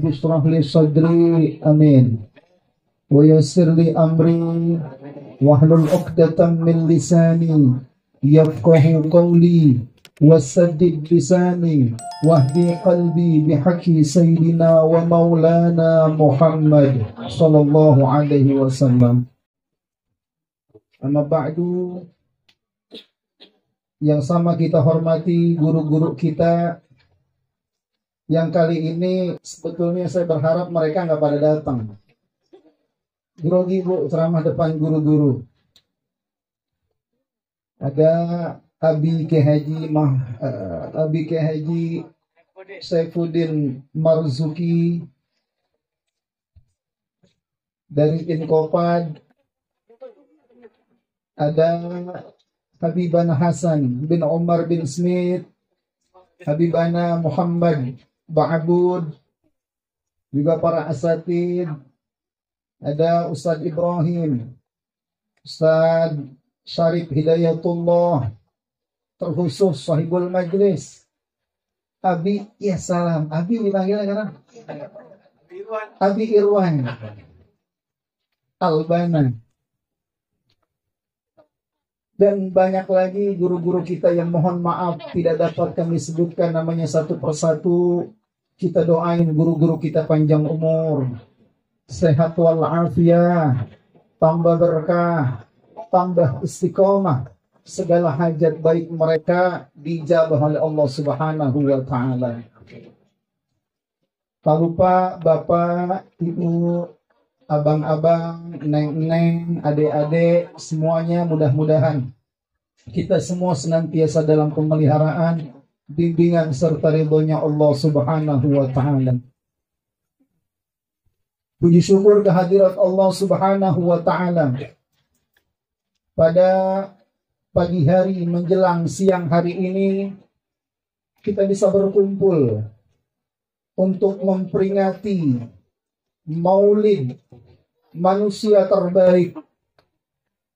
Rabbi shrah li sadri, amin. Wa yassir li amri, wahlul 'uqdatam min lisani yafqahu qawli, wasaddid lisani, wahdi qalbi bihaqqi sayyidina wa maulana Muhammad sallallahu alaihi wasallam. Amma ba'du, yang sama kita hormati guru-guru kita, yang kali ini sebetulnya saya berharap mereka nggak pada datang. Grogi Bu, ceramah depan guru-guru. Ada Abi Kiai Haji Saifuddin Marzuki dari Inkopad. Ada Habibana Hasan bin Umar bin Smith, Habibana Muhammad Ba'abud, juga para asatid. Ada Ustadz Ibrahim, Ustadz Syarif Hidayatullah, terkhusus sahibul majlis Abi, ya salam, Abi dipanggil sekarang Abi Irwan Albana, dan banyak lagi guru-guru kita yang mohon maaf tidak dapat kami sebutkan namanya satu persatu. Kita doain guru-guru kita panjang umur, sehat walafiat, tambah berkah, tambah istiqomah, segala hajat baik mereka dijabah oleh Allah Subhanahu wa taala. Tak lupa Bapak, Ibu, abang-abang, neng-neng, adik-adik, semuanya mudah-mudahan kita semua senantiasa dalam pemeliharaan, bimbingan serta ridhonya Allah Subhanahu wa taala. Puji syukur kehadirat Allah Subhanahu wa taala. Pada pagi hari menjelang siang hari ini kita bisa berkumpul untuk memperingati Maulid manusia terbaik,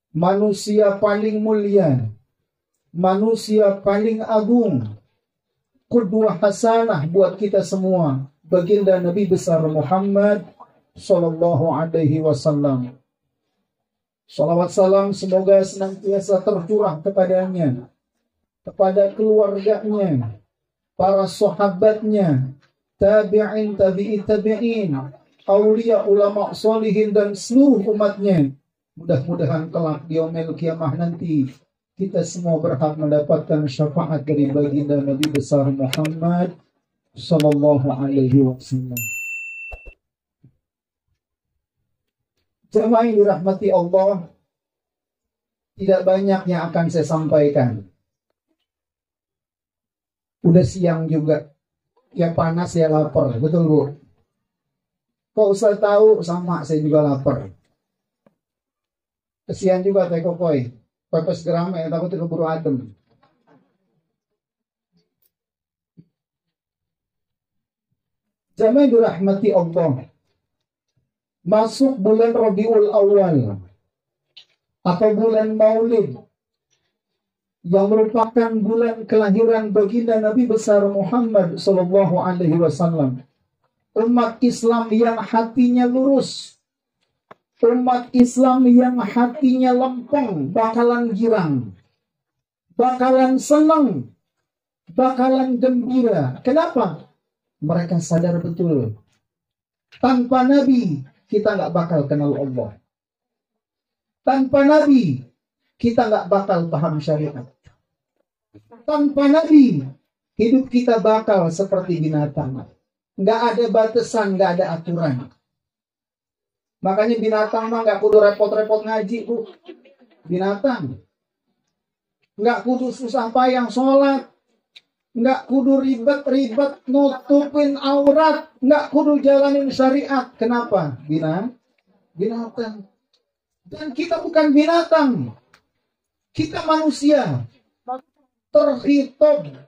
manusia paling mulia, manusia paling agung, qudwah hasanah buat kita semua, baginda Nabi besar Muhammad sallallahu alaihi wasallam. Salawat salam semoga senantiasa tercurah kepadanya, kepada keluarganya, para sahabatnya, tabi'in, tabi'i tabi'in, aulia, ulama solihin, dan seluruh umatnya. Mudah-mudahan kelak di yaumil kiamah nanti kita semua berhak mendapatkan syafaat dari baginda Nabi besar Muhammad sallallahu alaihi wasallam. Jemaah yang dirahmati Allah, tidak banyak yang akan saya sampaikan. Udah siang juga, ya panas ya lapar, betul Bu? Kok usah tahu, sama saya juga lapar. Kesian juga Teh Kokoy, pepes gerame, takut keburu adem. Jemaah yang dirahmati Allah, masuk bulan Rabiul Awal atau bulan Maulid yang merupakan bulan kelahiran baginda Nabi besar Muhammad sallallahu alaihi wasallam. Umat Islam yang hatinya lurus, umat Islam yang hatinya lempeng bakalan girang, bakalan senang, bakalan gembira. Kenapa? Mereka sadar betul, tanpa Nabi kita nggak bakal kenal Allah. Tanpa Nabi kita nggak bakal paham syariat. Tanpa Nabi hidup kita bakal seperti binatang. Nggak ada batasan, nggak ada aturan. Makanya binatang mah nggak kudu repot-repot ngaji Bu. Binatang nggak kudu susah payah sholat, nggak kudu ribet-ribet nutupin aurat, nggak kudu jalanin syariat. Kenapa? Binatang. Dan kita bukan binatang, kita manusia, terhitung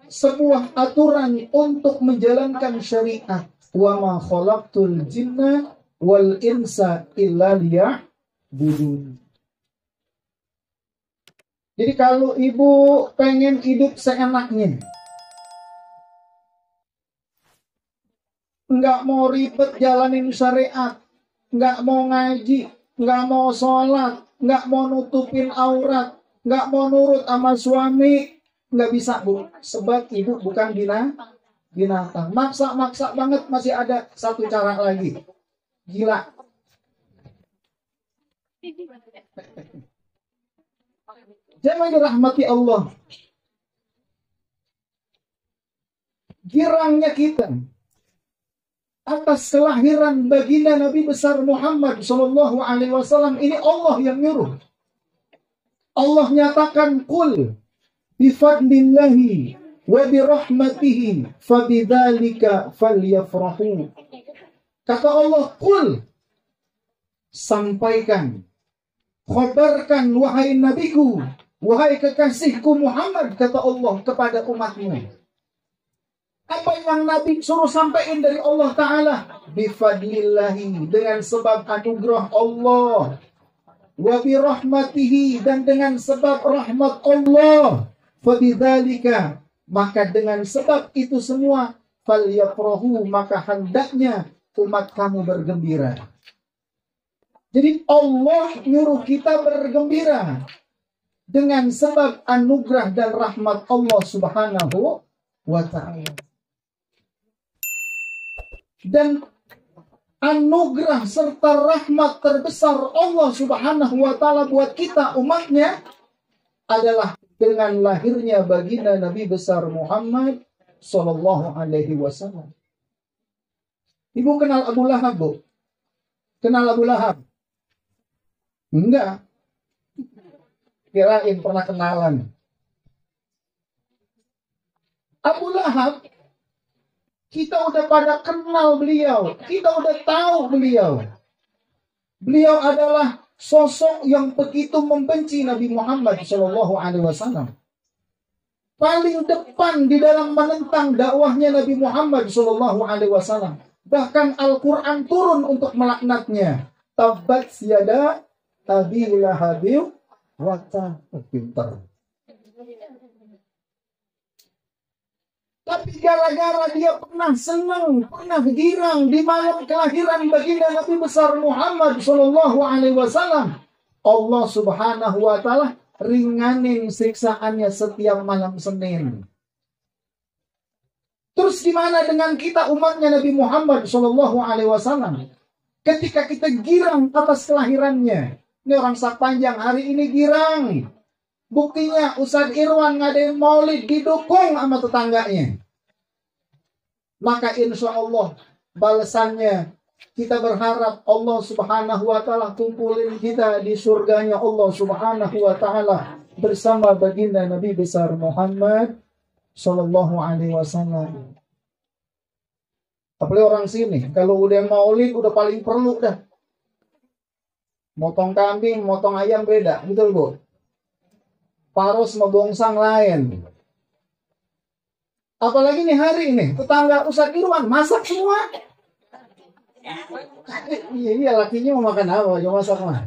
sebuah aturan untuk menjalankan syariat. Wa ma khalaqtul jinna wal insa illa liya'budun. Jadi kalau ibu pengen hidup seenaknya, nggak mau ribet jalanin syariat, nggak mau ngaji, nggak mau sholat, nggak mau nutupin aurat, nggak mau nurut sama suami, nggak bisa, Bu. Sebab ibu bukan binatang. Maksa banget. Masih ada satu cara lagi. Gila. Jangan dirahmati Allah. Girangnya kita atas kelahiran baginda Nabi besar Muhammad Sallallahu Alaihi Wasallam ini Allah yang nyuruh. Allah nyatakan qul bifadlillahi wa birahmatihi fabidzalika falyafrahu. Kata Allah, qul, sampaikan, khabarkan wahai nabiku, wahai kekasihku Muhammad, kata Allah kepada umatmu. Apa yang Nabi suruh sampaikan dari Allah Ta'ala? Bifadlillahi, dengan sebab anugerah Allah. Wa birahmatihi, dan dengan sebab rahmat Allah. Fabidzalika, maka dengan sebab itu semua, falyafrahu, maka hendaknya umat kamu bergembira. Jadi Allah nyuruh kita bergembira dengan sebab anugerah dan rahmat Allah Subhanahu wa Ta'ala. Dan anugerah serta rahmat terbesar Allah Subhanahu wa Ta'ala buat kita umatnya adalah dengan lahirnya baginda Nabi besar Muhammad Sallallahu Alaihi Wasallam. Ibu kenal Abu Lahab, Bu? Kenal Abu Lahab? Enggak. Kirain pernah kenalan. Abu Lahab, kita udah pada kenal beliau. Kita udah tahu beliau. Beliau adalah sosok yang begitu membenci Nabi Muhammad Shallallahu Alaihi Wasallam. Paling depan di dalam menentang dakwahnya Nabi Muhammad Shallallahu Alaihi Wasallam. Bahkan Al-Quran turun untuk melaknatnya. Tabbat yada abi lahabin wa tab. Pintar. Tapi gara-gara dia pernah senang, pernah girang di malam kelahiran baginda Nabi besar Muhammad Sallallahu Alaihi Wasallam, Allah Subhanahu Wa Taala ringanin siksaannya setiap malam Senin. Terus gimana dengan kita umatnya Nabi Muhammad Sallallahu Alaihi Wasallam? Ketika kita girang atas kelahirannya, ini orang sak panjang hari ini girang. Buktinya Ustadz Irwan ngadain maulid didukung sama tetangganya. Maka insya Allah balasannya kita berharap Allah Subhanahu wa Ta'ala kumpulin kita di surganya Allah Subhanahu wa Ta'ala bersama baginda Nabi besar Muhammad Sallallahu Alaihi Wasallam. Apalagi orang sini kalau udah maulid udah paling perlu dah. Motong kambing, motong ayam beda, betul Bu? Paros sama bongsang lain. Apalagi nih hari ini tetangga Ustadz Irwan masak semua. Iya lakinya mau makan apa? Yang masak mah.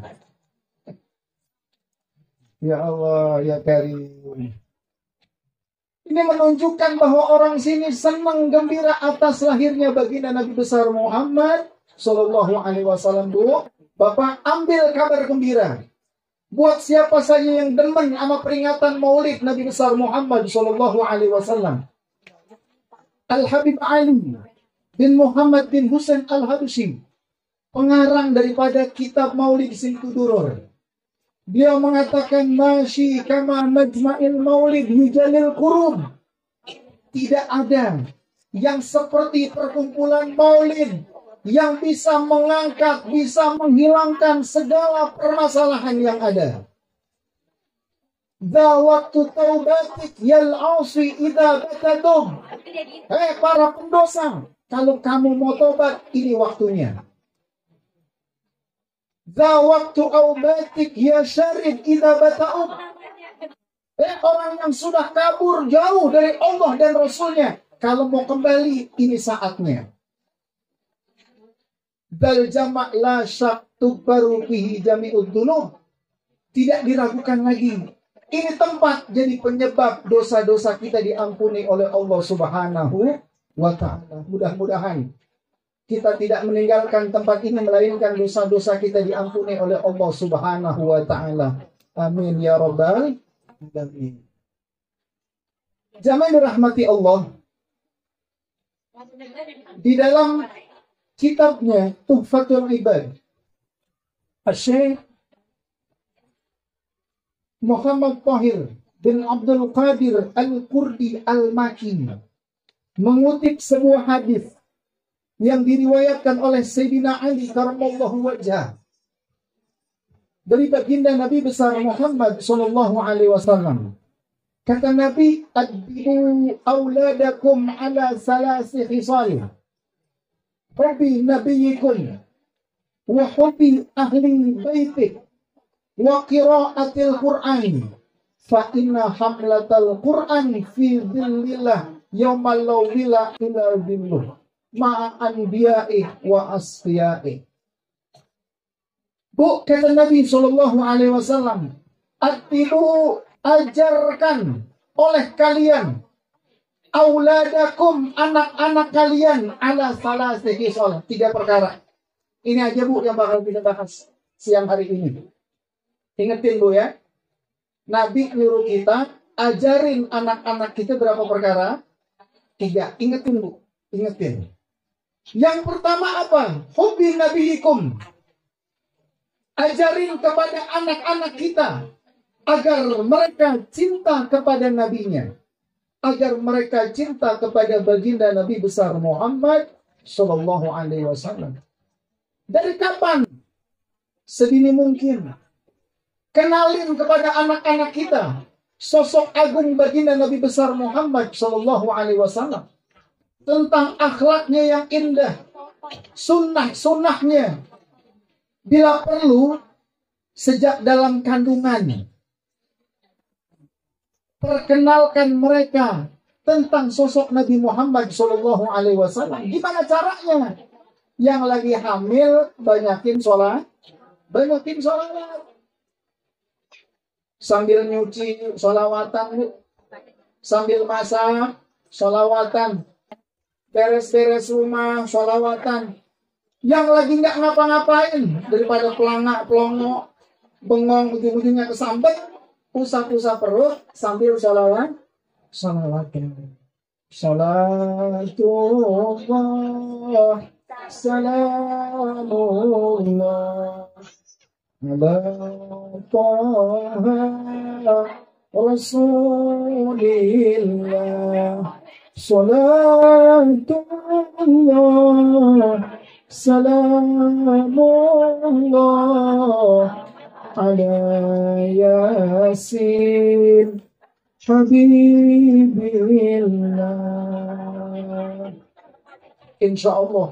Ya Allah ya Karim. Ini menunjukkan bahwa orang sini senang gembira atas lahirnya baginda Nabi besar Muhammad Sallallahu Alaihi Wasallam. Bu, Bapak ambil kabar gembira. Buat siapa saja yang demen sama peringatan maulid Nabi besar Muhammad Sallallahu Alaihi Wasallam. Al-Habib Ali bin Muhammad bin Husain Al-Habashi, pengarang daripada kitab Maulid Simtudurur. Dia mengatakan masyi kama majma'il maulid yujalil qurub. Tidak ada yang seperti perkumpulan maulid yang bisa mengangkat, bisa menghilangkan segala permasalahan yang ada. Dha waktu taubatik yal asi idha batadum. Hei para pendosa, kalau kamu mau tobat, ini waktunya. Dha waktu aubatik ya syarid idha bata'um. Hei orang yang sudah kabur jauh dari Allah dan Rasulnya, kalau mau kembali, ini saatnya. Dal jamak la syak tukbaru fihi jami'ud dunub. Tidak diragukan lagi. Ini tempat jadi penyebab dosa-dosa kita diampuni oleh Allah Subhanahu wa Ta'ala. Mudah-mudahan kita tidak meninggalkan tempat ini, melainkan dosa-dosa kita diampuni oleh Allah Subhanahu wa Ta'ala. Amin ya Rabbal alamin. Jamaah dirahmati Allah, di dalam kitabnya Tuhfatul Ibad, Syekh Muhammad Tahir bin Abdul Qadir Al-Qurdi Al-Maki mengutip sebuah hadis yang diriwayatkan oleh Sayyidina Ali karamallahu wajhah dari baginda Nabi besar Muhammad sallallahu alaihi wasallam. Kata Nabi, "Addibu auladakum ala salasi khisal. Hubbi nabiyikum wa hubbi ahli baitik wa qiraatil Qur'an. Fa inna hamlatal Qur'an fi dhillillah yawmal lawila ila dhilluh ma'a anbiya'i wa asfiya'i." Bu, kata Nabi sallallahu alaihi wasallam, "Addibu, ajarkan oleh kalian auladakum, anak-anak kalian, ala salasi khisal." 3 perkara. Ini aja Bu yang bakal kita bahas siang hari ini. Ingetin Bu ya. Nabi nyuruh kita ajarin anak-anak kita berapa perkara? 3. Ingetin Bu. Ingetin. Yang pertama apa? Hubbi nabiyikum. Ajarin kepada anak-anak kita agar mereka cinta kepada nabinya, agar mereka cinta kepada baginda Nabi besar Muhammad sallallahu alaihi wasallam. Dari kapan? Sedini mungkin. Kenalin kepada anak-anak kita sosok agung baginda Nabi besar Muhammad sallallahu alaihi wasallam, tentang akhlaknya yang indah, sunnah-sunnahnya. Bila perlu sejak dalam kandungan, perkenalkan mereka tentang sosok Nabi Muhammad sallallahu alaihi wasallam. Gimana caranya? Yang lagi hamil banyakin sholat, sambil nyuci sholawatan, sambil masak sholawatan, beres-beres rumah sholawatan. Yang lagi nggak ngapa-ngapain, daripada pelangak, bengong, ujung-ujungnya kesambet, usah-usah perut sambil salawat. Salatullah salamullah ala taha rasulillah. Salatullah salamullah ala yasin habibillah. Insya Allah,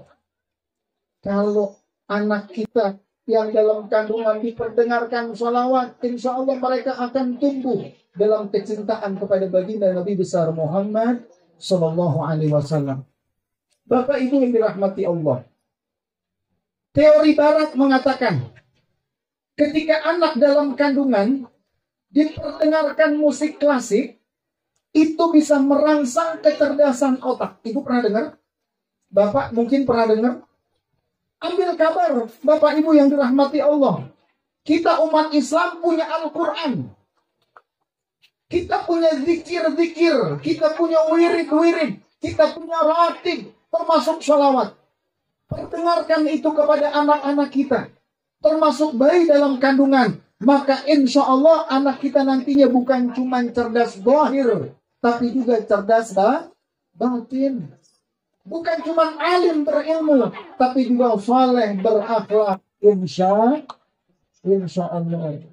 kalau anak kita yang dalam kandungan diperdengarkan sholawat, insya Allah mereka akan tumbuh dalam kecintaan kepada baginda Nabi besar Muhammad sallallahu alaihi wasallam. Bapak Ibu yang dirahmati Allah, teori Barat mengatakan ketika anak dalam kandungan diperdengarkan musik klasik, itu bisa merangsang kecerdasan otak. Ibu pernah dengar? Bapak mungkin pernah dengar? Ambil kabar, Bapak Ibu yang dirahmati Allah. Kita umat Islam punya Al-Quran. Kita punya zikir-zikir. Kita punya wirid-wirid. Kita punya ratib, termasuk sholawat. Perdengarkan itu kepada anak-anak kita, termasuk bayi dalam kandungan. Maka insya Allah anak kita nantinya bukan cuma cerdas zahir, tapi juga cerdas batin. Bukan cuma alim berilmu, tapi juga saleh berakhlak. Insya Allah.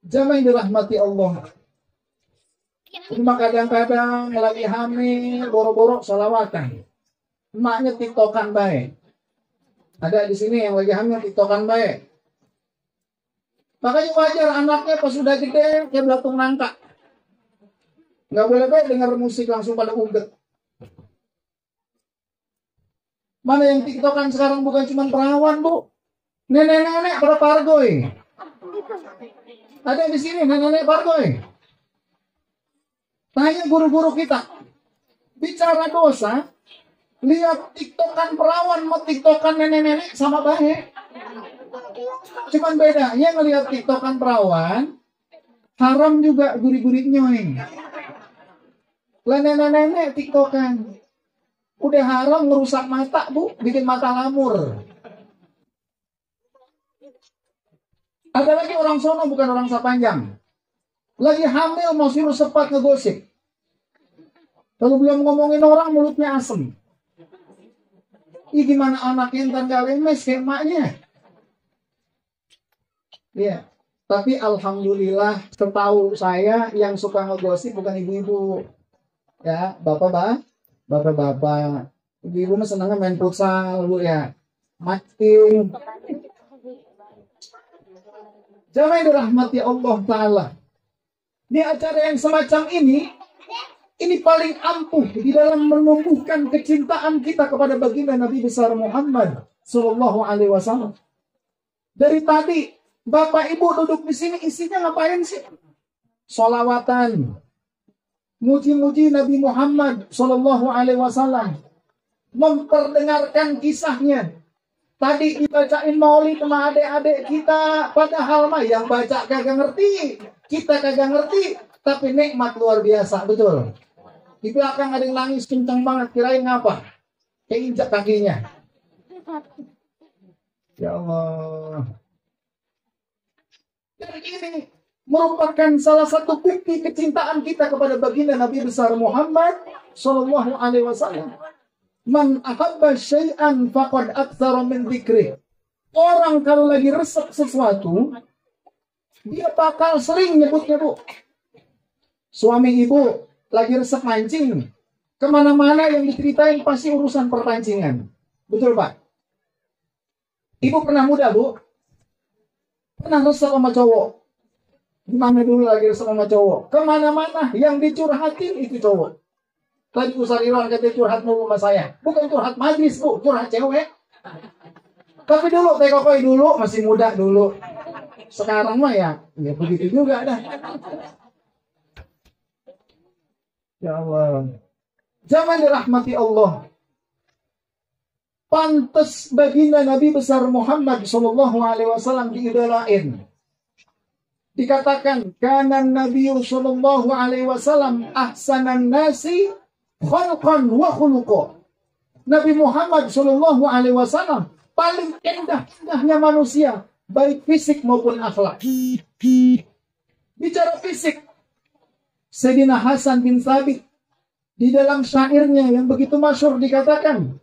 Jamaah dirahmati Allah. Cuma kadang-kadang lagi hamil, boro-boro salawatan. Emaknya tiktokan baik. Ada di sini yang lagi hamil tiktokan baik. Makanya wajar anaknya pas sudah gede dia belatung nangka. Nggak boleh baik dengar musik langsung pada uget. Mana yang tiktokan sekarang bukan cuma perawan, Bu. Nenek-nenek pada pargoy. Ada di sini nenek-nenek pargoy. Tanya guru-guru kita. Bicara dosa, Lihat tiktokan perawan mau tiktokan nenek-nenek sama baik. Cuman bedanya ngelihat tiktokan perawan, haram juga guri-guri nyoing. Lah nenek-nenek tiktokan. Udah haram merusak mata, Bu. Bikin mata lamur. Ada lagi orang sono bukan orang Sapanjang. Lagi hamil mau suruh sepat ngegosip. Kalau belum ngomongin orang mulutnya asem. Ih gimana anaknya ntar gak lemes kayak emaknya. Iya. Tapi alhamdulillah setahu saya yang suka ngegosip bukan ibu-ibu. Ya, bapak-bapak. Ibu-ibu mah senangnya main futsal, Bu ya. Makin. Jangan dirahmati Allah Ta'ala. Di acara yang semacam ini paling ampuh di dalam menumbuhkan kecintaan kita kepada baginda Nabi besar Muhammad Sallallahu Alaihi Wasallam. Dari tadi Bapak Ibu duduk di sini isinya ngapain sih? Solawatan, muji-muji Nabi Muhammad Sallallahu Alaihi Wasallam, memperdengarkan kisahnya. Tadi dibacain maulid sama adik-adik kita, padahal mah yang baca kagak ngerti, kita kagak ngerti, tapi nikmat luar biasa, betul. Di belakang ada yang nangis kencang banget, kirain ngapa? Keinjak kakinya. Ya Allah. Dan ini merupakan salah satu bukti kecintaan kita kepada baginda Nabi besar Muhammad Sallallahu Alaihi Wasallam. Man ahabba syai'an faqad aktsara min dzikri. Orang kalau lagi resep sesuatu, dia bakal sering nyebutnya, Bu. Suami ibu lagi resep mancing, kemana-mana yang diceritain pasti urusan perpancingan. Betul, Pak? Ibu pernah muda, Bu? Pernah resep sama cowok? Gimana dulu lagi resep sama cowok? Kemana-mana yang dicurhatin itu cowok. Tadi Ustaz Irwan katanya curhat mulu sama saya. Bukan curhat majlis, Bu, curhat cewek. Tapi dulu, tekokoi dulu, masih muda dulu. Sekarang mah ya begitu juga dah. Ya Allah. Jangan dirahmati Allah. Pantas baginda Nabi besar Muhammad Sallallahu Alaihi Wasallam diidolain. Dikatakan, kanan Nabi Sallallahu Alaihi Wasallam ahsanan nasi khalqan wa khuluqa. Nabi Muhammad Sallallahu Alaihi Wasallam paling indahnya manusia, baik fisik maupun akhlak. Bicara fisik, Sayyidina Hasan bin Thabit di dalam syairnya yang begitu masyhur dikatakan,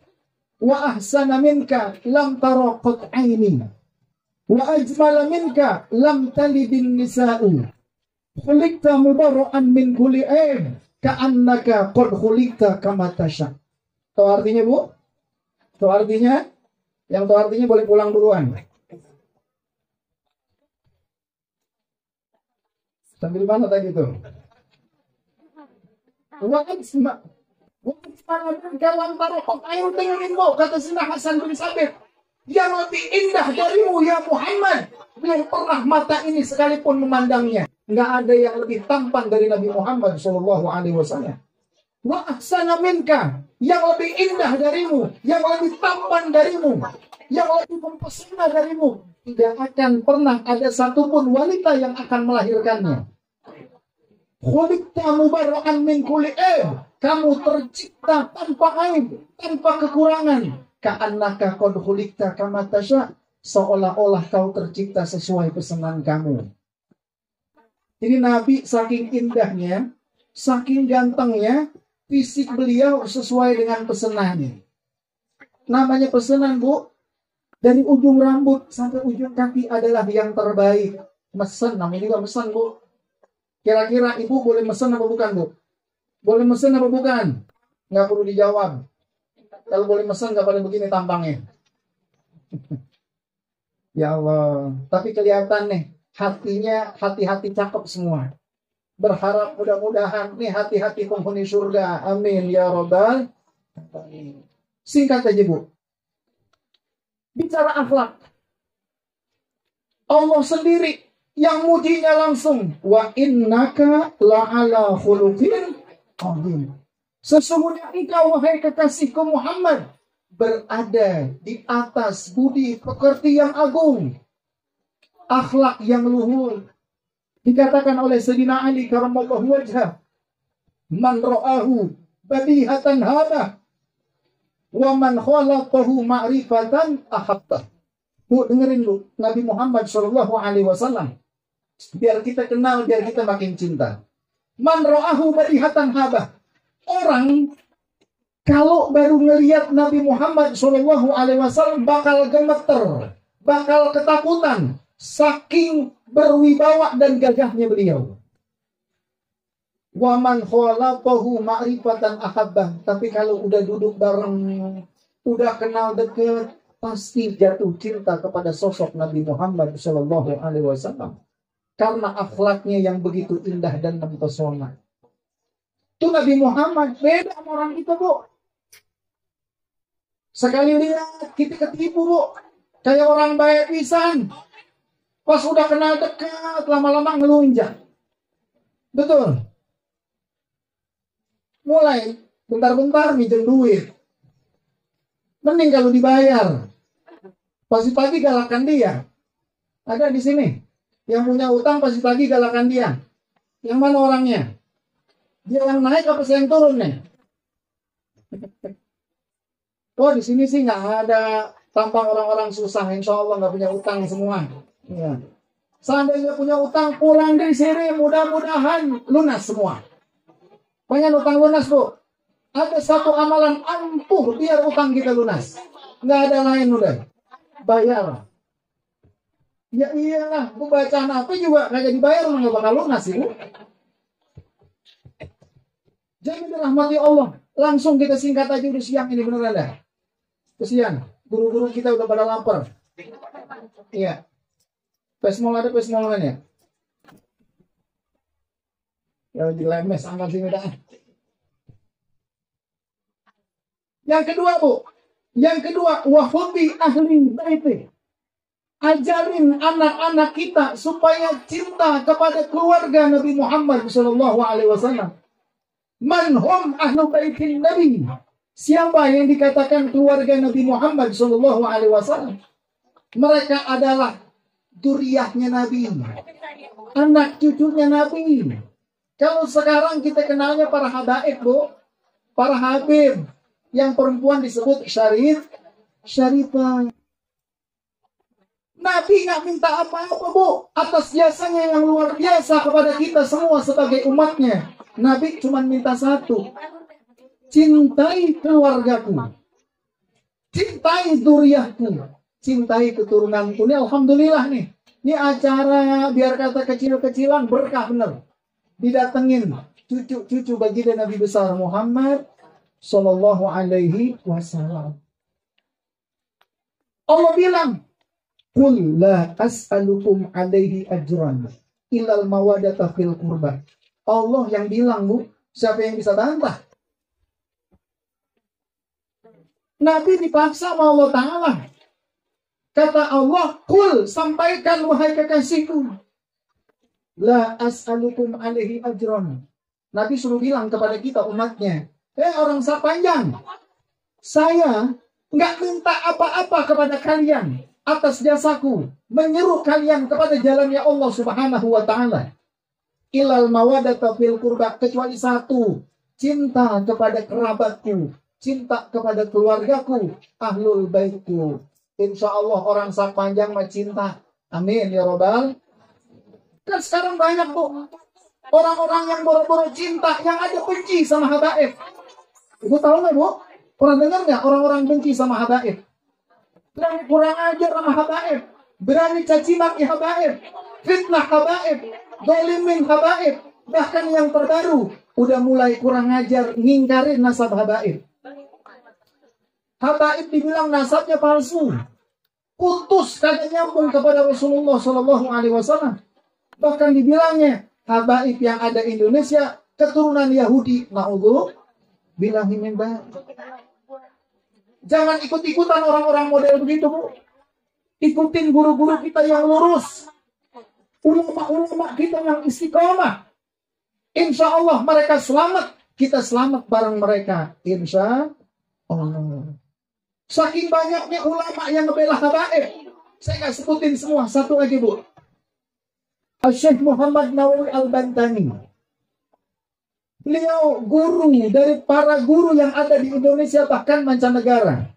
wa ahsana minka lam tara qat aini wa ajmala minka lam talidin nisa'u khuliqta mubarra'an min kulli aib ka'annaka qad khuliqta kama tasha. Tahu artinya, Bu? Tahu artinya? Yang tahu artinya boleh pulang duluan. Sambil mana tadi itu? Kalam tarokok ayo dengerin, Bu, kata Sayyidina Hasan bin Thabit, yang lebih indah darimu ya Muhammad, belum pernah mata ini sekalipun memandangnya. Nggak ada yang lebih tampan dari Nabi Muhammad Sallallahu Alaihi Wasallam. Wa ahsana minka, yang lebih indah darimu, yang lebih tampan darimu, yang lebih mempesona darimu, tidak akan pernah ada satupun wanita yang akan melahirkannya. Khuliqta mubarra'an min kulli aib, kamu tercipta tanpa aib, tanpa kekurangan. Ka'annaka qad khuliqta kama tasha, seolah-olah kau tercipta sesuai pesanan kamu. Jadi Nabi saking indahnya, saking gantengnya, fisik beliau sesuai dengan pesanannya. Namanya pesanan, Bu, dari ujung rambut sampai ujung kaki adalah yang terbaik. Mesen, namanya juga mesen, Bu. Kira-kira ibu boleh mesen apa bukan, Bu? Boleh mesen apa bukan? Nggak perlu dijawab. Kalau boleh mesen nggak pada begini tampangnya. Ya Allah. Tapi kelihatan nih, hatinya hati-hati cakep semua. Berharap mudah-mudahan nih hati-hati penghuni surga. Amin ya Rabbal alamin. Singkat aja, Bu. Bicara akhlak, Allah sendiri yang mujinya langsung, wa innaka la'ala khuluqin azim. Sesungguhnya engkau, wahai kekasihku Muhammad, berada di atas budi pekerti yang agung, akhlak yang luhur. Dikatakan oleh Sayyidina Ali karamallahu wajhah, man ra'ahu badihatan hada wa man khalaqahu ma'rifatan ahabbah. Bu, dengerin lu, Nabi Muhammad SAW. Biar kita kenal, biar kita makin cinta. Man ra'ahu badihatan hada. Orang kalau baru ngelihat Nabi Muhammad SAW bakal gemeter, bakal ketakutan, saking berwibawa dan gagahnya beliau. Wa man khalaqahu ma'rifatan ahabbah. Tapi kalau udah duduk bareng, udah kenal deket, pasti jatuh cinta kepada sosok Nabi Muhammad SAW. Karena akhlaknya yang begitu indah dan mempesona. Itu Nabi Muhammad, beda sama orang kita, Bu. Sekali lihat, kita ketipu, Bu. Kayak orang baik pisan. Pas udah kenal dekat, lama-lama ngelunjak. Betul. Mulai, bentar-bentar minjem duit. Mending kalau dibayar. Pagi-pagi galakan dia. Ada di sini. Yang punya utang pagi-pagi galakan dia. Yang mana orangnya? Dia yang naik apa saya yang turun nih? Oh, di sini sih nggak ada tampang orang-orang susah. Insya Allah nggak punya utang semua. Ya. Seandainya punya utang, pulang dari sini, mudah-mudahan lunas semua. Pengen utang lunas, Bu? Ada satu amalan ampuh biar utang kita lunas. Nggak ada lain udah. Bayar. Ya iyalah, Bu bacaan apa juga kagak dibayar, nggak bakal lunas sih, Bu. Jangan dirahmati Allah. Langsung kita singkat aja udah siang ini, beneran dah. Kesian, guru-guru kita udah pada lapar. Iya. Pesmol ada pesmol ya? Ya dilemes angkat sini dah. Yang kedua, Bu. Yang kedua, wahubbi ahli baiti. Ajarin anak-anak kita supaya cinta kepada keluarga Nabi Muhammad SAW. Man hum ahlu baitin Nabi. Siapa yang dikatakan keluarga Nabi Muhammad SAW? Mereka adalah duriyahnya Nabi, anak cucunya Nabi. Kalau sekarang kita kenalnya para habaib, Bu. Para habib. Yang perempuan disebut syarifah. Nabi nggak minta apa-apa, Bu. Atas jasanya yang luar biasa kepada kita semua sebagai umatnya. Nabi cuma minta satu. Cintai keluargaku. Cintai duriyahku. Cintai keturunanku. Ini alhamdulillah nih. Ini acara biar kata kecil-kecilan berkah bener. Didatengin cucu-cucu baginda Nabi besar Muhammad Sallallahu Alaihi Wasallam. Allah bilang, "Qul la as'alukum alaihi ajran ilal mawadata fil qurba." Allah yang bilang, Bu. Siapa yang bisa bantah? Nabi dipaksa sama Allah Ta'ala. Kata Allah, "Qul, sampaikan wahai kekasihku. La as'alukum alaihi ajran." Nabi suruh bilang kepada kita umatnya, orang Sapanjang, saya nggak minta apa-apa kepada kalian atas jasaku, menyeru kalian kepada jalannya Allah Subhanahu wa Ta'ala. Ilal mawadata fil qurba, kecuali satu, cinta kepada kerabatku, cinta kepada keluargaku, ahlul baitku. Insya Allah orang Sapanjang mah cinta. Amin ya robbal. Kan sekarang banyak, Bu, orang-orang yang boro-boro cinta, yang ada benci sama habaib. Ibu tahu nggak, Bu? Pernah dengar nggak orang-orang benci sama habaib? Berani kurang ajar sama habaib, berani caci maki habaib, fitnah habaib, dolimin habaib. Bahkan yang terbaru udah mulai kurang ajar, ngingkarin nasab habaib. Habaib dibilang nasabnya palsu, putus, kagak nyambung kepada Rasulullah Sallallahu Alaihi Wasallam. Bahkan dibilangnya habaib yang ada Indonesia keturunan Yahudi. Na'udzu billahi min dzalik. Jangan ikut-ikutan orang-orang model begitu, Bu. Ikutin guru-guru kita yang lurus, ulama-ulama kita yang istiqomah. Insya Allah mereka selamat kita selamat bareng mereka. Insya Allah. Saking banyaknya ulama yang ngebela habaib, saya nggak sebutin semua. Satu lagi, Bu. Syekh Muhammad Nawawi Al-Bantani. Beliau guru dari para guru yang ada di Indonesia, bahkan mancanegara.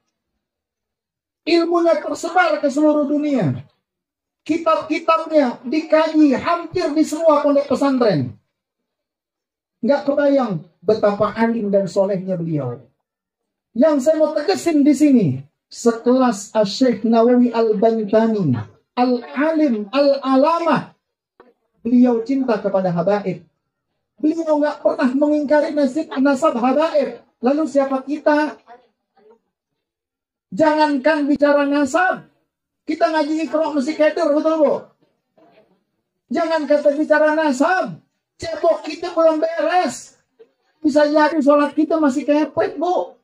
Ilmunya tersebar ke seluruh dunia. Kitab-kitabnya dikaji hampir di semua pondok pesantren. Nggak kebayang betapa alim dan solehnya beliau. Yang saya mau tegasin di sini, sekelas Syekh Nawawi Al-Bantani, Al-Alim, Al-Alamah, beliau cinta kepada habaib. Beliau nggak pernah mengingkari nasab habaib. Lalu siapa kita? Jangankan bicara nasab, kita ngaji Iqra mesti keder, betul Bu? Jangan kata bicara nasab, cebok kita belum beres. Bisa jadi sholat kita masih kepet, Bu.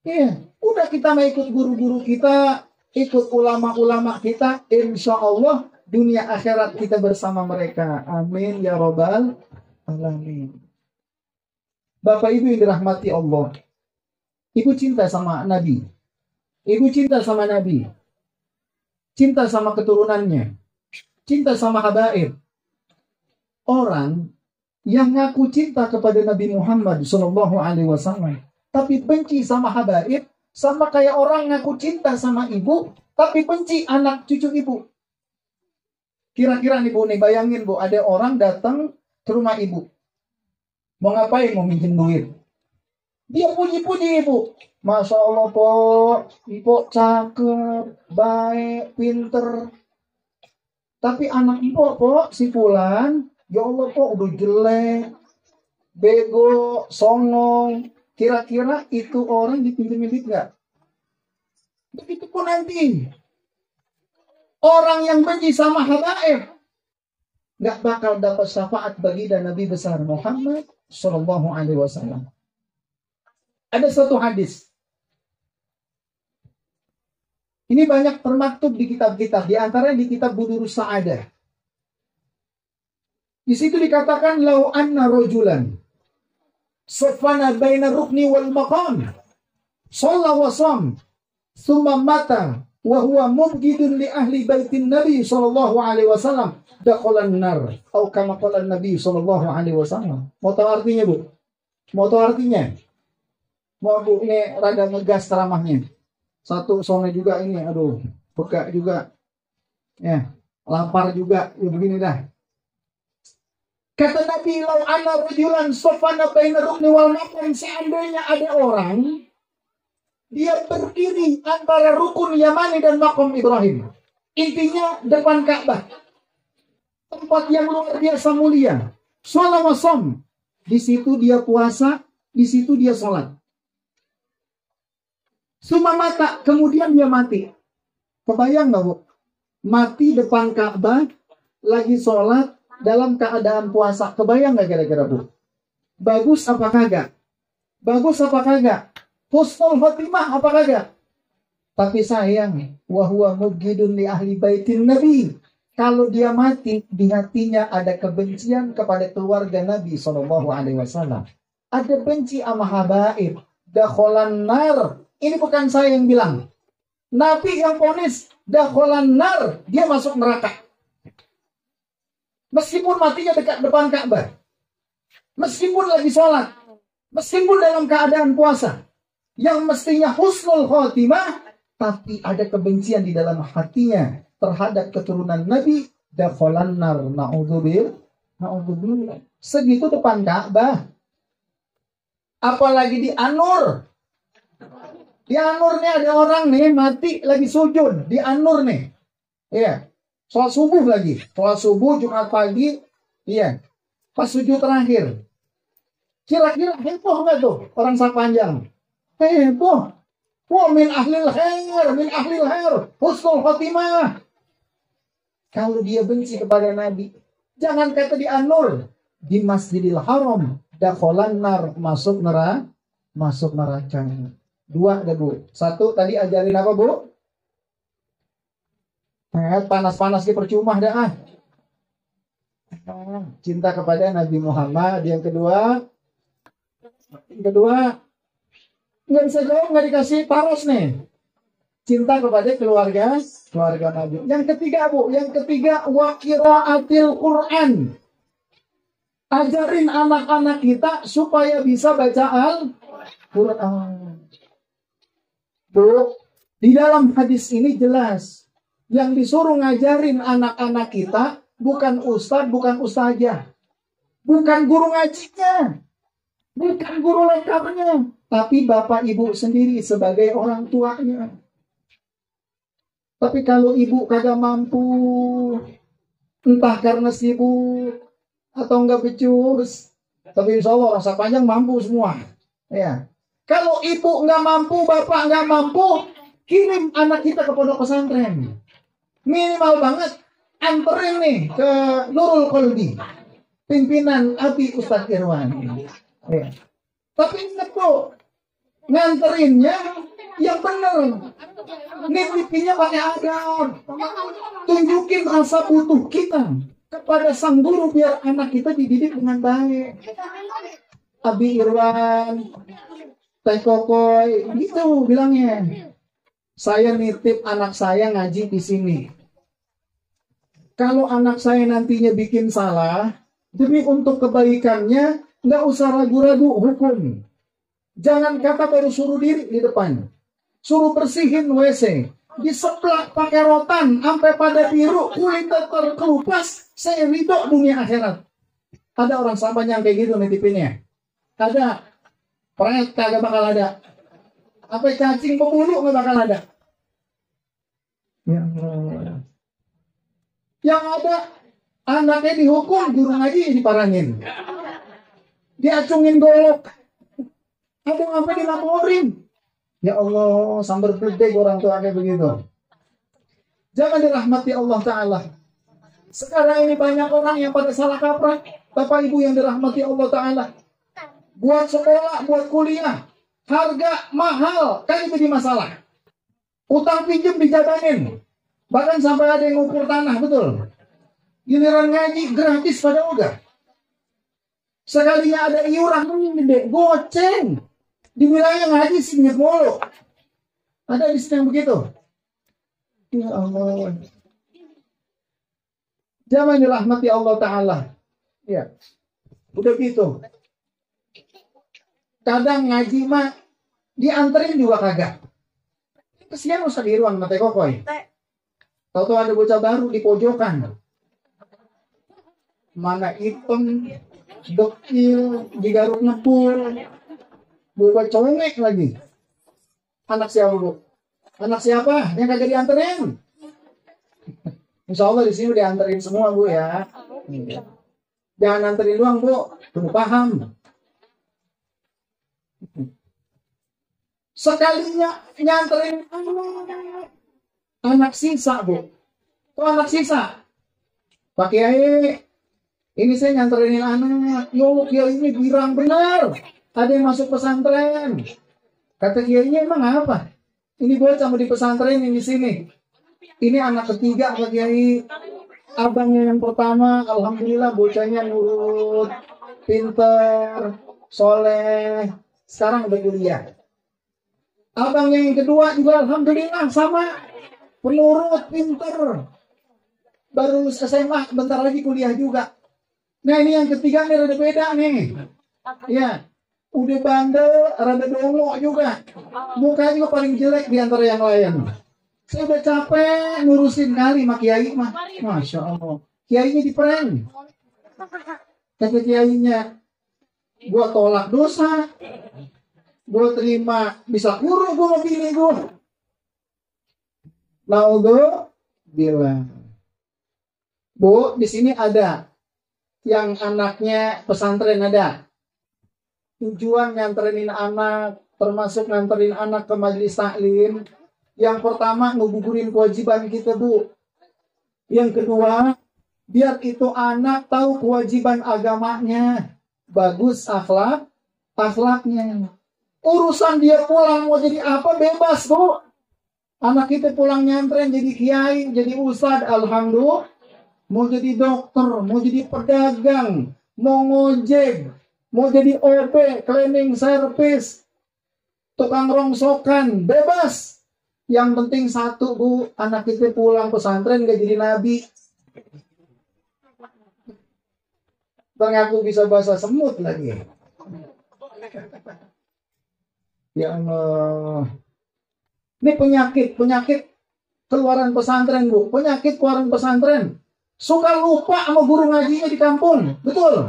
Iya, udah kita mau ikut guru-guru kita, ikut ulama-ulama kita, insya Allah dunia akhirat kita bersama mereka. Amin ya robbal alamin. Bapak Ibu yang dirahmati Allah, Ibu cinta sama Nabi, Ibu cinta sama Nabi, cinta sama keturunannya, cinta sama habaib. Orang yang ngaku cinta kepada Nabi Muhammad SAW, tapi benci sama habaib, sama kayak orang ngaku cinta sama ibu, tapi benci anak cucu ibu. Kira-kira nih Bu, nih bayangin Bu, ada orang datang ke rumah ibu. Mau ngapain? Mau minjem duit. Dia puji-puji ibu. Masya Allah Po, ibu cakep, baik, pinter. Tapi anak ibu Po, si Fulan, ya Allah Po, udah jelek, bego, songong. Kira-kira itu orang dipinjemin duit nggak? Begitu pun nanti. Orang yang benci sama habaib nggak bakal dapat syafaat bagi dan Nabi besar Muhammad Sallallahu Alaihi Wasallam. Ada satu hadis. Ini banyak termaktub di kitab-kitab. Di antaranya di kitab Budurus Sa'adah. Di situ dikatakan lau anna rojulan sofana baina rukni wal maqam shalla wa sam thumma mata wa huwa mubghidun li ahli baitin Nabi sallallahu alaihi wasallam dakhalan nar atau kama qala Nabi sallallahu alaihi wasallam. Mau tahu artinya, Bu? Mau tahu artinya? Mau Bu, ini rada ngegas ceramahnya. Satu songe juga ini, aduh, pegak juga. Ya, lapar juga. Ya begini dah. Kata Nabi, lau ana rajulan sofana baina rukni wal maqam, seandainya ada orang dia berdiri antara rukun Yamani dan maqam Ibrahim. Intinya depan Ka'bah. Tempat yang luar biasa mulia. Shalah wa shom. Di situ dia puasa, di situ dia sholat. Suma mata, kemudian dia mati. Kebayang nggak Bu? Mati depan Ka'bah, lagi sholat, dalam keadaan puasa. Kebayang nggak kira-kira Bu? Bagus apa kagak? Bagus apa kagak? Husnul khotimah apa kagak? Tapi sayang, wahwa mubghidun li ahli baitin Nabi. Kalau dia mati, di hatinya ada kebencian kepada keluarga Nabi SAW. Ada benci sama habaib. Dakholan nar. Ini bukan saya yang bilang. Nabi yang vonis dakholan nar. Dia masuk neraka. Meskipun matinya dekat depan Ka'bah. Meskipun lagi sholat. Meskipun dalam keadaan puasa. Yang mestinya husnul khotimah. Tapi ada kebencian di dalam hatinya terhadap keturunan Nabi. Dakholan nar. Na'udzubillah. Segitu depan Ka'bah. Apalagi di An-Nur. Di An-Nur nih ada orang nih mati lagi sujud. Di An-Nur nih. Iya. Sholat subuh lagi. Sholat subuh Jumat pagi. Iya. Pas sujud terakhir. Kira-kira heboh nggak tuh orang Sapanjang? Heboh. Wah, min ahlil khair. Min ahlil khair. Husnul khotimah. Kalau dia benci kepada Nabi. Jangan kata di An-Nur. Di Masjidil Haram. Dakholan nar. Masuk neraka. Masuk neraka. Dua ada Bu. Satu tadi ajarin apa Bu? Panas-panas di percuma dah. Cinta kepada Nabi Muhammad. Yang kedua, Yang kedua, nggak bisa jawab, nggak dikasih paros nih. Cinta kepada keluarga Nabi. Yang ketiga, Bu, yang ketiga wa qiraatil Quran. Ajarin anak-anak kita supaya bisa baca Al-Quran. Bu, di dalam hadis ini jelas yang disuruh ngajarin anak-anak kita bukan ustadz, bukan ustazah, bukan guru ngajinya, bukan guru lengkapnya, tapi bapak ibu sendiri sebagai orang tuanya. Tapi kalau ibu kagak mampu, entah karena sibuk atau enggak becus, tapi insya Allah rasa panjang mampu semua. Ya, kalau ibu nggak mampu, bapak nggak mampu, kirim anak kita ke pondok pesantren. Minimal banget anterin nih ke Nurul Qalbi, pimpinan Abi Ustadz Irwan. Ya. Tapi ingat Bu, nganterinnya yang benar. Nitipinnya pakai adab. Tunjukin rasa butuh kita kepada sang guru biar anak kita dididik dengan baik. Abi Irwan, Teh Kokoy, gitu bilangnya. Saya nitip anak saya ngaji di sini. Kalau anak saya nantinya bikin salah, demi untuk kebaikannya, nggak usah ragu-ragu hukum. Jangan kata baru suruh diri di depan. Suruh bersihin WC. Diseplak pakai rotan sampai pada biru, kulitnya terkelupas, saya ridho dunia akhirat. Ada orang sampahnya yang kayak gitu nitipinnya. Ada. Pret kagak bakal ada. Apa cacing pembulu nggak bakal ada. Ya Allah. Yang ada anaknya dihukum, guru ngaji diparahin. Diacungin golok. Ada apa dilaporin. Ya Allah, sambar gede orang tua kayak begitu. Jangan dirahmati Allah Ta'ala. Sekarang ini banyak orang yang pada salah kaprah. Bapak Ibu yang dirahmati Allah Ta'ala. Buat sekolah, buat kuliah. Harga mahal. Kan itu jadi masalah. Utang pinjam dijabanin. Bahkan sampai ada yang ngukur tanah, betul. Giliran ngaji gratis pada udah. Sekalinya ada iuran, gede, goceng. Di wilayah ngaji singit mulu. Ada di sini yang begitu. Ya Allah. Jangan dirahmati Allah Ta'ala. Ya. Udah gitu. Kadang ngaji mah dianterin juga kagak. Kesian usah di ruang mata kokoy. Tahu-tahu ada bocah baru di pojokan. Mana hitam, dekil, digaruk ngepul. Buat congek lagi. Anak siapa, Bu? Anak siapa? Yang kagak dianterin? Insya Allah di sini udah dianterin semua, Bu ya. Jangan anterin doang, Bu. Tunggu paham. Sekalinya nyanterin anak sisa, Bu. Kok anak sisa? Pak Kiai, ini saya nyanterin anak. Yo, Kiai ini girang benar. Ada yang masuk pesantren. Kata kiainya emang apa? Ini bocah mau di pesantren ini di sini. Ini anak ketiga Pak Kiai. Abangnya yang pertama, alhamdulillah bocahnya nurut, pinter, soleh. Sekarang udah kuliah. Abangnya yang kedua juga alhamdulillah sama, penurut, pinter. Baru lulus SMA, bentar lagi kuliah juga. Nah ini yang ketiga nih rada beda nih. Ya. Udah bandel, rada dongo juga. Mukanya juga paling jelek di antara yang lain. Saya udah capek ngurusin kali sama Kiai mah. Masya Allah. Kiainya di prank. Kata Kiainya, gua tolak dosa. Gua terima, bisa kurung gua mau pilih gua. Lalu bilang, Bu, di sini ada yang anaknya pesantren ada. Tujuan nganterin anak, termasuk nganterin anak ke majelis taklim. Yang pertama, ngegugurin kewajiban kita, Bu. Yang kedua, biar itu anak tahu kewajiban agamanya. Bagus akhlaknya. Urusan dia pulang mau jadi apa, bebas, Bu. Anak kita pulang nyantren jadi kiai, jadi ustad, alhamdulillah. Mau jadi dokter, mau jadi pedagang, mau ngojek, mau jadi OP, cleaning service, tukang rongsokan, bebas. Yang penting satu, Bu, anak kita pulang pesantren gak jadi nabi. Mengaku bisa bahasa semut lagi. Ya Allah. Ini penyakit keluaran pesantren, Bu. Penyakit keluaran pesantren. Suka lupa sama guru ngajinya di kampung. Betul.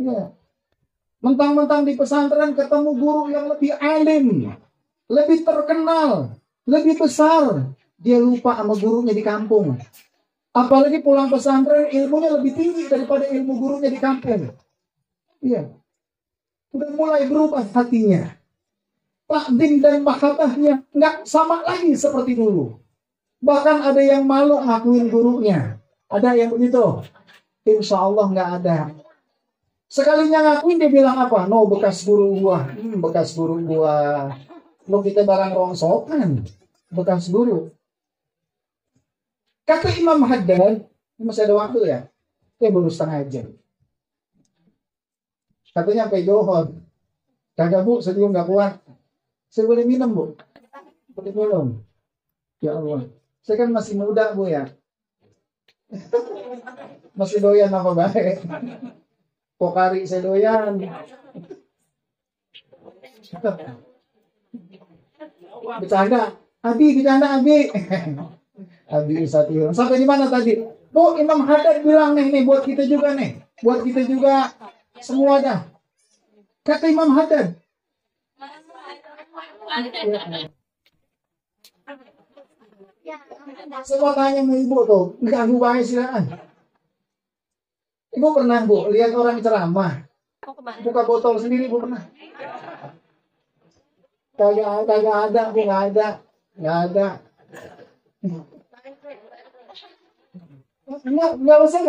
Ya. Mentang-mentang di pesantren ketemu guru yang lebih alim, lebih terkenal, lebih besar. Dia lupa sama gurunya di kampung. Apalagi pulang pesantren ilmunya lebih tinggi daripada ilmu gurunya di kampung. Iya. Udah mulai berubah hatinya. Takdim dan mahabbahnya nggak sama lagi seperti dulu. Bahkan ada yang malu ngakuin gurunya. Ada yang begitu? Insya Allah nggak ada. Sekalinya ngakuin dia bilang apa? No, bekas guru gua. Bekas guru gua. Lo kita barang rongsokan. Bekas guru. Kata Imam Haddad, ini masih ada waktu ya? Baru setengah jam. Katanya sampai Johor. Kagak, Bu, saya juga nggak kuat. Saya boleh minum, Bu? Boleh minum. Ya Allah. Saya kan masih muda, Bu, ya. Masih doyan apa baik. Pokari saya doyan. Bercanda. Bercanda, Abi. Abi Isatiun. Sampai di mana tadi? Bu, Imam Haddad bilang nih buat kita juga nih. Buat kita juga semua dah. Kata Imam Haddad. Semua tanya sama ibu tuh. Ganggu banget silakan. Ibu pernah, Bu, lihat orang ceramah buka botol sendiri, Bu, pernah? Kagak ada, Bu, nggak ada. Nggak usah.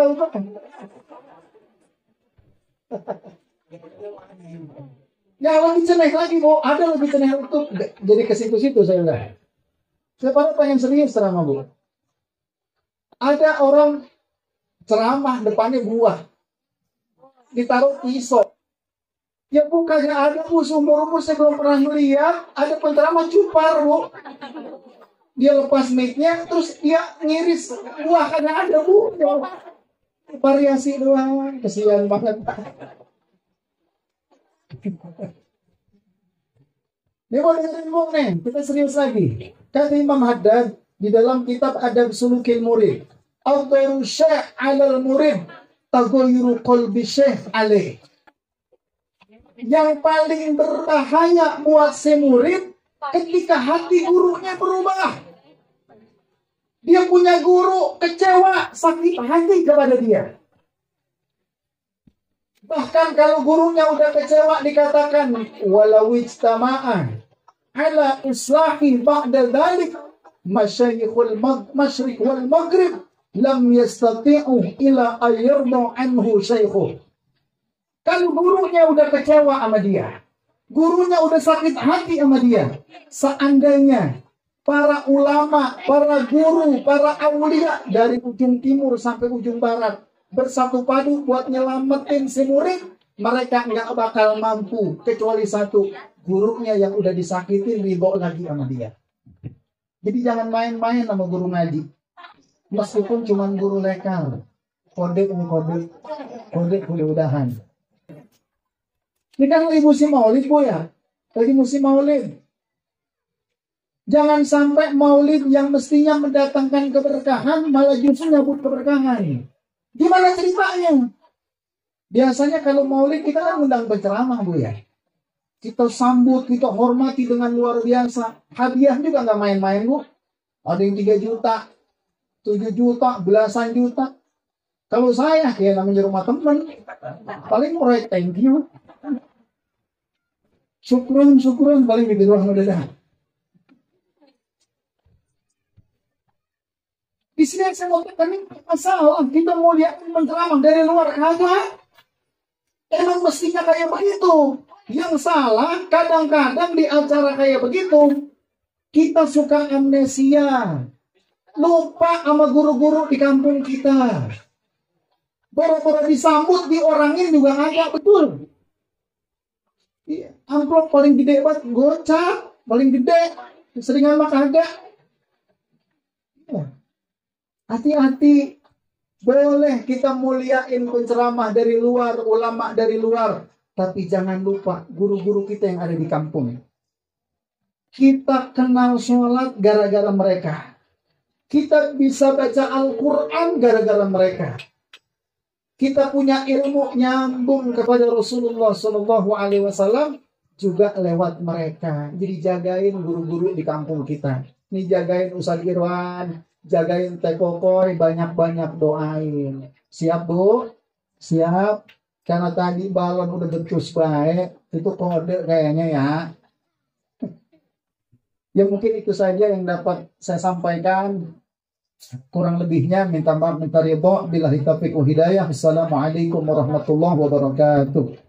Ya, lebih ceneh lagi, Bu. Ada lebih ceneh untuk jadi ke situ-situ saya bilang. Saya pada pengen serius ceramah, Bu. Ada orang ceramah depannya buah. Ditaruh pisau. Ya, Bu, kagak ada, Bu. Seumur-umur saya belum pernah melihat ada penceramah cupar, Bu. Dia lepas mic-nya, terus dia ngiris buah, kagak ada, Bu. Variasi doang, kesian banget. Ini mau dengerin, Bu, nih. Kita serius lagi. Kata Imam Haddad di dalam kitab Adab Sulukil Murid, Al-Tayru Syekh alal murid Tagoyuru qalbi Syekh alaih. Yang paling berbahaya buat si murid ketika hati gurunya berubah. Dia punya guru kecewa, sakit hati kepada dia. Bahkan kalau gurunya udah kecewa dikatakan walau ijtama'an ala islahi ba'da dzalik masyayikhul masyriq wal maghrib lam yastati'u ila ayyardu anhu syaikhuh. Kalau gurunya udah kecewa sama dia, gurunya udah sakit hati sama dia, seandainya para ulama, para guru, para aulia dari ujung timur sampai ujung barat bersatu padu buat nyelamatin si murid, mereka nggak bakal mampu kecuali satu, gurunya yang udah disakitin dibawa lagi sama dia. Jadi jangan main-main sama guru ngaji, meskipun cuma guru lekar, kode udahan. Ini kan lagi musim maulid, Bu, ya, lagi musim maulid. Jangan sampai maulid yang mestinya mendatangkan keberkahan malah justru nyabut keberkahan. Gimana ceritanya? Biasanya kalau maulid kita kan undang penceramah, Bu, ya. Kita sambut, kita hormati dengan luar biasa. Hadiah juga nggak main-main, Bu. Ada yang 3 juta, 7 juta, belasan juta. Kalau saya, ya namanya rumah teman, paling proyek thank you. Syukuran, paling gitu doang udah dah. Di sini saya mau katakan ini masalah. Kita mau lihat penceramah dari luar, kagak. Emang mestinya kayak begitu. Yang salah kadang-kadang di acara kayak begitu kita suka amnesia, lupa sama guru-guru di kampung kita. Baru-baru disambut diorangin juga kagak, betul. Iya, amplop paling gede banget, gocap paling gede, seringan mah kagak. Iya. Hati-hati, boleh kita muliain penceramah dari luar, ulama dari luar, tapi jangan lupa guru-guru kita yang ada di kampung. Kita kenal sholat gara-gara mereka. Kita bisa baca Al-Quran gara-gara mereka. Kita punya ilmu nyambung kepada Rasulullah Shallallahu Alaihi Wasallam juga lewat mereka. Jadi jagain guru-guru di kampung kita. Ini jagain Ustaz Irwan, jagain Teh Kokoy, banyak-banyak doain. Siap Bu? Siap. Karena tadi balon udah becus baik, itu kode kayaknya ya. Ya mungkin itu saja yang dapat saya sampaikan. Kurang lebihnya minta maaf, minta ridho. Billahi taufiq wal hidayah. Assalamualaikum warahmatullahi wabarakatuh.